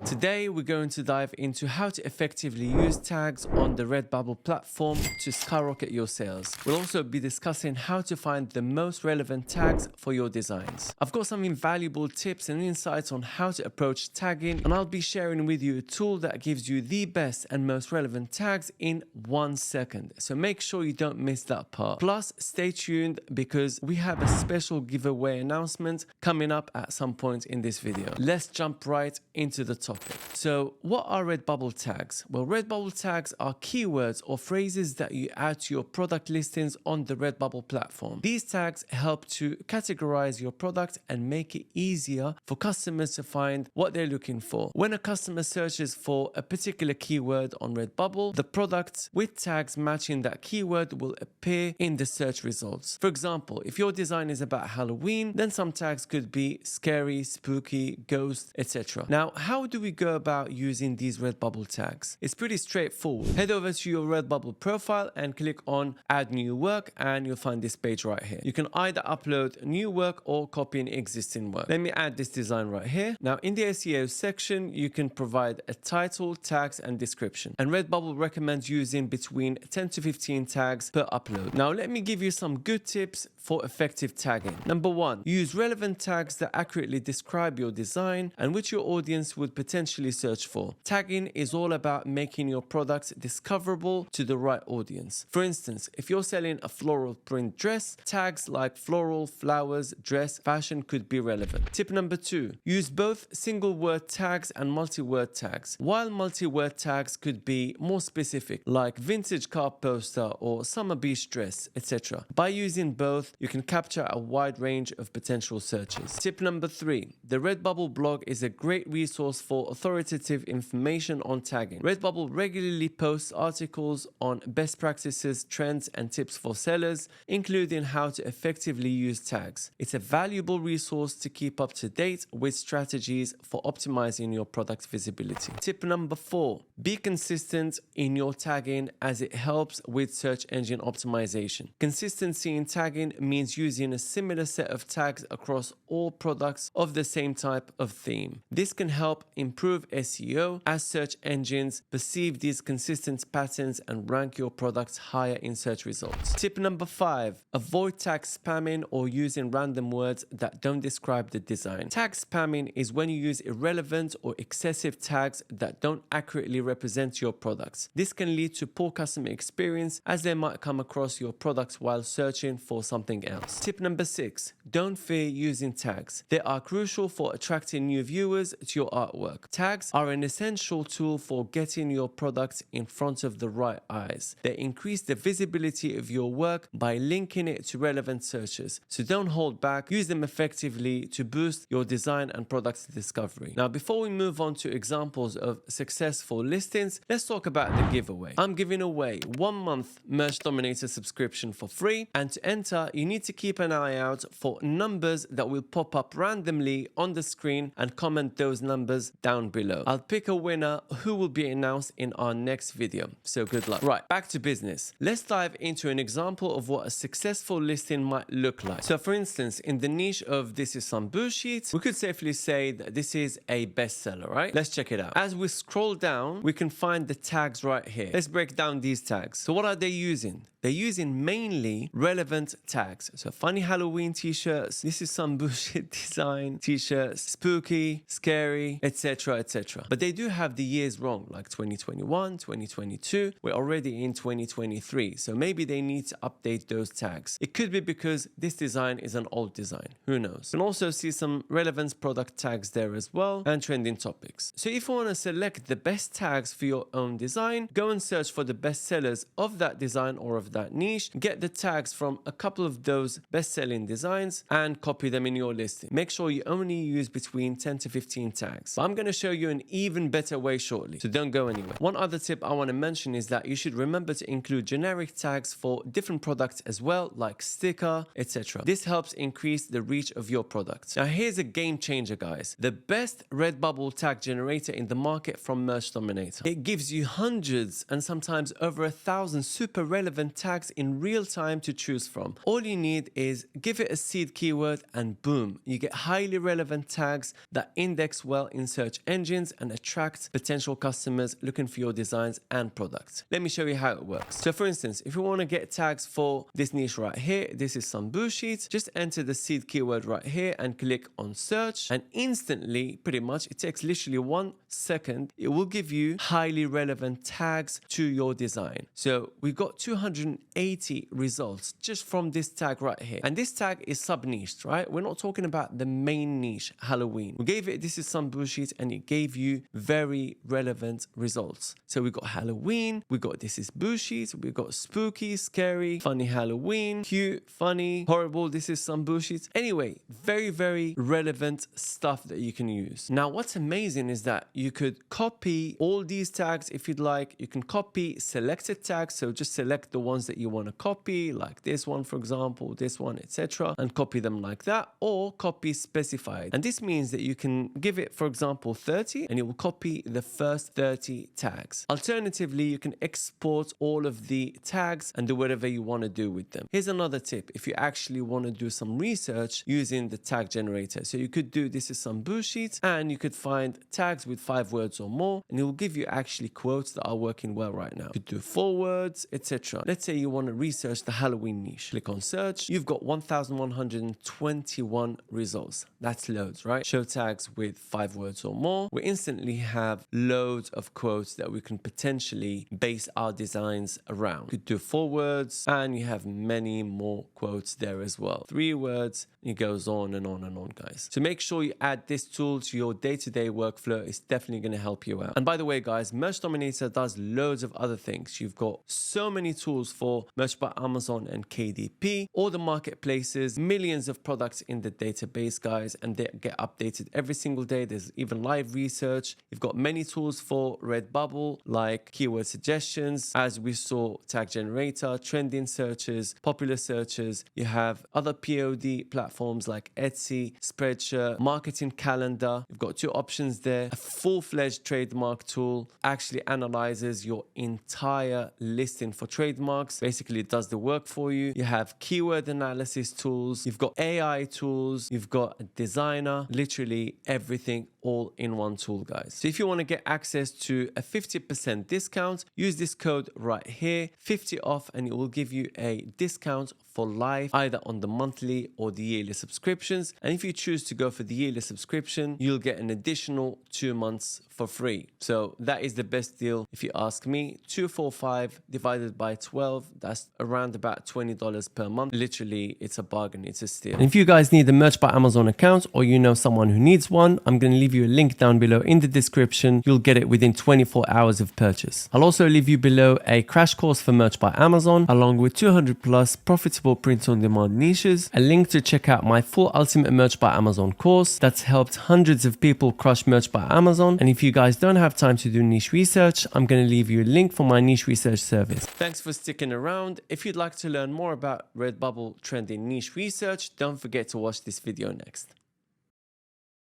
Today we're going to dive into how to effectively use tags on the Redbubble platform to skyrocket your sales. We'll also be discussing how to find the most relevant tags for your designs. I've got some invaluable tips and insights on how to approach tagging, and I'll be sharing with you a tool that gives you the best and most relevant tags in 1 second. So make sure you don't miss that part. Plus, stay tuned because we have a special giveaway announcement coming up at some point in this video. Let's jump right into the topic. So what are Redbubble tags? Well, Redbubble tags are keywords or phrases that you add to your product listings on the Redbubble platform. These tags help to categorize your product and make it easier for customers to find what they're looking for. When a customer searches for a particular keyword on Redbubble, the products with tags matching that keyword will appear in the search results. For example, if your design is about Halloween, then some tags could be scary, spooky, ghost, etc. Now, how do we go about using these Redbubble tags? It's pretty straightforward. Head over to your Redbubble profile and click on Add New Work, and you'll find this page right here. You can either upload new work or copy an existing work. Let me add this design right here. Now, in the SEO section, you can provide a title, tags, and description. And Redbubble recommends using between 10 to 15 tags per upload. Now, let me give you some good tips for effective tagging. Number 1, use relevant tags that accurately describe your design and which your audience would potentially search for. Tagging is all about making your products discoverable to the right audience. For instance, if you're selling a floral print dress, tags like floral, flowers, dress, fashion could be relevant. Tip number 2, use both single word tags and multi-word tags. While multi-word tags could be more specific, like vintage car poster or summer beach dress, etc. By using both, you can capture a wide range of potential searches. Tip number 3, the Redbubble blog is a great resource for authoritative information on tagging. Redbubble regularly posts articles on best practices, trends, and tips for sellers, including how to effectively use tags. It's a valuable resource to keep up to date with strategies for optimizing your product visibility. Tip number 4, be consistent in your tagging as it helps with search engine optimization. Consistency in tagging means using a similar set of tags across all products of the same type of theme. This can help improve SEO as search engines perceive these consistent patterns and rank your products higher in search results. Tip number 5, avoid tag spamming or using random words that don't describe the design. Tag spamming is when you use irrelevant or excessive tags that don't accurately represent your products. This can lead to poor customer experience as they might come across your products while searching for something else. Tip number 6, don't fear using tags. They are crucial for attracting new viewers to your artwork. Tags are an essential tool for getting your products in front of the right eyes. They increase the visibility of your work by linking it to relevant searches. So don't hold back. Use them effectively to boost your design and product discovery. Now, before we move on to examples of successful listings, let's talk about the giveaway. I'm giving away 1 month Merch Dominator subscription for free, and to enter, you need to keep an eye out for numbers that will pop up randomly on the screen and comment those numbers down below. I'll pick a winner who will be announced in our next video. So good luck. Right, back to business. Let's dive into an example of what a successful listing might look like. So for instance, in the niche of this is some bullshit, we could safely say that this is a bestseller, right? Let's check it out. As we scroll down, we can find the tags right here. Let's break down these tags. So what are they using? They're using mainly relevant tags. So funny Halloween t-shirts, this is some bullshit design t-shirts, spooky, scary, etc, etc. But they do have the years wrong, like 2021, 2022. We're already in 2023, so maybe they need to update those tags. It could be because this design is an old design, who knows. You can also see some relevant product tags there as well, and trending topics. So if you want to select the best tags for your own design, go and search for the best sellers of that design or of that niche, get the tags from a couple of those best-selling designs and copy them in your listing. Make sure you only use between 10 to 15 tags. But I'm going to show you an even better way shortly, so don't go anywhere. One other tip I want to mention is that you should remember to include generic tags for different products as well, like sticker, etc. This helps increase the reach of your product. Now here's a game changer, guys. The best Redbubble tag generator in the market from Merch Dominator. It gives you hundreds and sometimes over 1,000 super relevant tags in real time to choose from. All you need is give it a seed keyword and boom, you get highly relevant tags that index well in search search engines and attract potential customers looking for your designs and products. Let me show you how it works. So for instance, if you want to get tags for this niche right here, this is some boo sheets, just enter the seed keyword right here and click on search, and instantly, pretty much, it takes literally 1 second, it will give you highly relevant tags to your design. So we've got 280 results just from this tag right here. And this tag is sub-niched, right? We're not talking about the main niche, Halloween. We gave it, this is some bullshit, and it gave you very relevant results. So we got Halloween, we got this is bullshit, we got spooky, scary, funny Halloween, cute, funny, horrible, this is some bullshit. Anyway, very relevant stuff that you can use. Now, what's amazing is that you could copy all these tags if you'd like. You can copy selected tags, so just select the ones that you want to copy, like this one, for example, this one, etc., and copy them like that, or copy specified. And this means that you can give it, for example, 30, and it will copy the first 30 tags. Alternatively, you can export all of the tags and do whatever you want to do with them. Here's another tip. If you actually want to do some research using the tag generator, so you could do this is some bullshit, and you could find tags with 5 words or more, and it will give you actually quotes that are working well right now. You could do 4 words, etc. Let's say you want to research the Halloween niche. Click on search. You've got 1,121 results. That's loads, right? Show tags with 5 words or more. We instantly have loads of quotes that we can potentially base our designs around. You could do 4 words, and you have many more quotes there as well. 3 words, it goes on and on and on, guys. So make sure you add this tool to your day-to-day workflow. It's definitely going to help you out. And by the way, guys, Merch Dominator does loads of other things. You've got so many tools for Merch by Amazon and KDP, all the marketplaces, millions of products in the database, guys, and they get updated every single day. There's even live research. You've got many tools for Redbubble, like keyword suggestions, as we saw, tag generator, trending searches, popular searches. You have other POD platforms like Etsy, Spreadshirt, marketing calendar. You've got 2 options there. A full-fledged trademark tool actually analyzes your entire listing for trademarks. Basically, it does the work for you. You have keyword analysis tools. You've got AI tools. You've got a designer. Literally everything all in one tool, guys. So if you want to get access to a 50% discount, use this code right here, 50 off, and it will give you a discount for life, either on the monthly or the yearly subscriptions. And if you choose to go for the yearly subscription, you'll get an additional 2 months for free. So that is the best deal if you ask me. 245 divided by 12, that's around about $20 per month. Literally, it's a bargain, it's a steal. And if you guys need a Merch by Amazon account, or you know someone who needs one, I'm going to leave you a link down below in the description. You'll get it within 24 hours of purchase. I'll also leave you below a crash course for Merch by Amazon, along with 200 plus profitable print-on-demand niches, a link to check out my full Ultimate Merch by Amazon course that's helped hundreds of people crush Merch by Amazon. And if you guys don't have time to do niche research, I'm going to leave you a link for my niche research service. Thanks for sticking around. If you'd like to learn more about Redbubble trending niche research, don't forget to watch this video next.